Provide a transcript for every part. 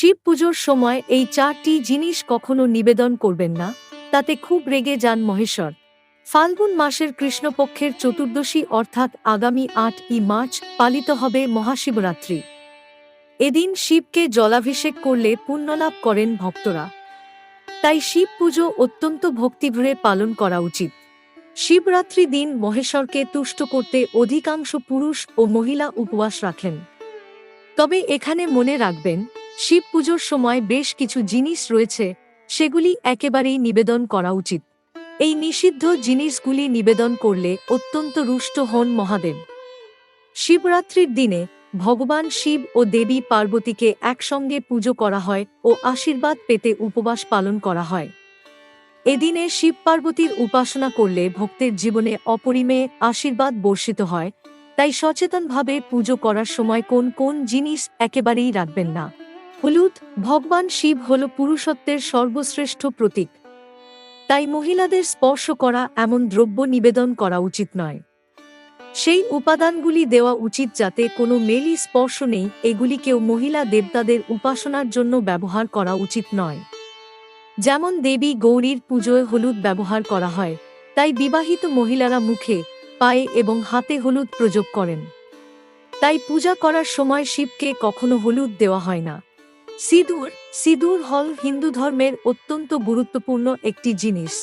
শিব পুজোর সময় এই 4টি জিনিস কখনো নিবেদন করবেন না, তাতে খুব রেগে যান মহেশ্বর। ফাল্গুন মাসের কৃষ্ণপক্ষের চতুর্দশী অর্থাৎ আগামী 8ই মার্চ পালিত হবে মহাশিবরাত্রি। এদিন শিবকে জলাভিষেক করলে পুণ্যলাভ করেন ভক্তরা। তাই শিব পুজো অত্যন্ত ভক্তিভরে পালন করা উচিত। শিবরাত্রি দিন মহেশ্বরকে তুষ্ট করতে অধিকাংশ পুরুষ ও মহিলা উপবাস রাখেন। তবে এখানে মনে রাখবেন, শিব পুজোর সময় বেশ কিছু জিনিস রয়েছে, সেগুলি একেবারেই নিবেদন করা উচিত। এই নিষিদ্ধ জিনিসগুলি নিবেদন করলে অত্যন্ত রুষ্ট হন মহাদেব। শিবরাত্রির দিনে ভগবান শিব ও দেবী পার্বতীকে একসঙ্গে পুজো করা হয় ও আশীর্বাদ পেতে উপবাস পালন করা হয়। এদিনে শিব পার্বতীর উপাসনা করলে ভক্তের জীবনে অপরিমেয় আশীর্বাদ বর্ষিত হয়। তাই সচেতনভাবে পুজো করার সময় কোন কোন জিনিস একেবারেই রাখবেন না। হলুদ। ভগবান শিব হল পুরুষত্বের সর্বশ্রেষ্ঠ প্রতীক। তাই মহিলাদের স্পর্শ করা এমন দ্রব্য নিবেদন করা উচিত নয়। সেই উপাদানগুলি দেওয়া উচিত যাতে কোনো মেলি স্পর্শ নেই, এগুলিকেও মহিলা দেবতাদের উপাসনার জন্য ব্যবহার করা উচিত নয়। যেমন দেবী গৌরীর পুজোয় হলুদ ব্যবহার করা হয়, তাই বিবাহিত মহিলারা মুখে, পায়ে এবং হাতে হলুদ প্রয়োগ করেন। তাই পূজা করার সময় শিবকে কখনো হলুদ দেওয়া হয় না। সিঁদুর। সিঁদুর হল হিন্দু ধর্মের অত্যন্ত গুরুত্বপূর্ণ একটি জিনিস।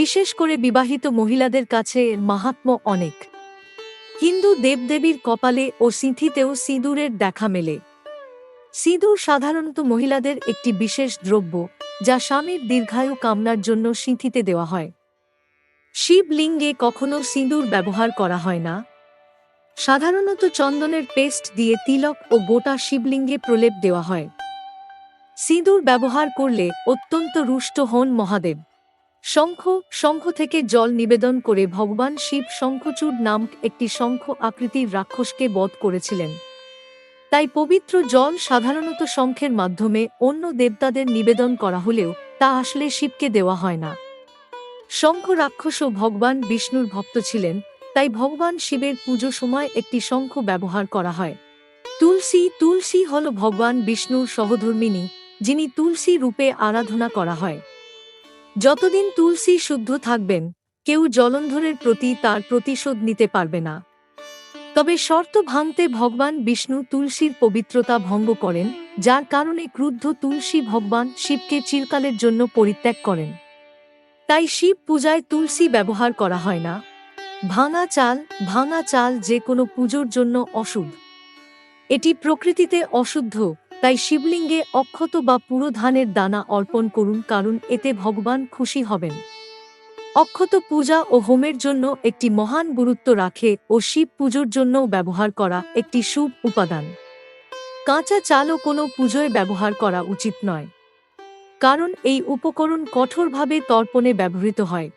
বিশেষ করে বিবাহিত মহিলাদের কাছে এর মাহাত্ম্য অনেক। হিন্দু দেবদেবীর কপালে ও সিঁথিতেও সিঁদুরের দেখা মেলে। সিঁদুর সাধারণত মহিলাদের একটি বিশেষ দ্রব্য, যা স্বামীর দীর্ঘায়ু কামনার জন্য সিঁথিতে দেওয়া হয়। শিবলিঙ্গে কখনো সিঁদুর ব্যবহার করা হয় না। সাধারণত চন্দনের পেস্ট দিয়ে তিলক ও গোটা শিবলিঙ্গে প্রলেপ দেওয়া হয়। সিঁদুর ব্যবহার করলে অত্যন্ত রুষ্ট হন মহাদেব। শঙ্খ। শঙ্খ থেকে জল নিবেদন করে ভগবান শিব শঙ্খচূড় নামক একটি শঙ্খ আকৃতির রাক্ষসকে বধ করেছিলেন। তাই পবিত্র জল সাধারণত শঙ্খের মাধ্যমে অন্য দেবতাদের নিবেদন করা হলেও তা আসলে শিবকে দেওয়া হয় না। শঙ্খ রাক্ষসও ভগবান বিষ্ণুর ভক্ত ছিলেন, তাই ভগবান শিবের পুজো সময় একটি শঙ্খ ব্যবহার করা হয়। তুলসী। তুলসী হল ভগবান বিষ্ণুর সহধর্মিণী, যিনি তুলসী রূপে আরাধনা করা হয়। যতদিন তুলসী শুদ্ধ থাকবেন, কেউ জলন্ধরের প্রতি তার প্রতিশোধ নিতে পারবে না। তবে শর্ত ভাঙতে ভগবান বিষ্ণু তুলসীর পবিত্রতা ভঙ্গ করেন, যার কারণে ক্রুদ্ধ তুলসী ভগবান শিবকে চিরকালের জন্য পরিত্যাগ করেন। তাই শিব পূজায় তুলসী ব্যবহার করা হয় না। ভাঙা চাল। ভাঙা চাল যে কোনো পুজোর জন্য অশুভ। এটি প্রকৃতিতে অশুদ্ধ, তাই শিবলিঙ্গে অক্ষত বা পুরো ধানের দানা অর্পণ করুন, কারণ এতে ভগবান খুশি হবেন। অক্ষত পূজা ও হোমের জন্য একটি মহান গুরুত্ব রাখে ও শিব পুজোর জন্যও ব্যবহার করা একটি শুভ উপাদান। কাঁচা চালও কোনো পুজোয় ব্যবহার করা উচিত নয়, কারণ এই উপকরণ কঠোরভাবে তর্পণে ব্যবহৃত হয়।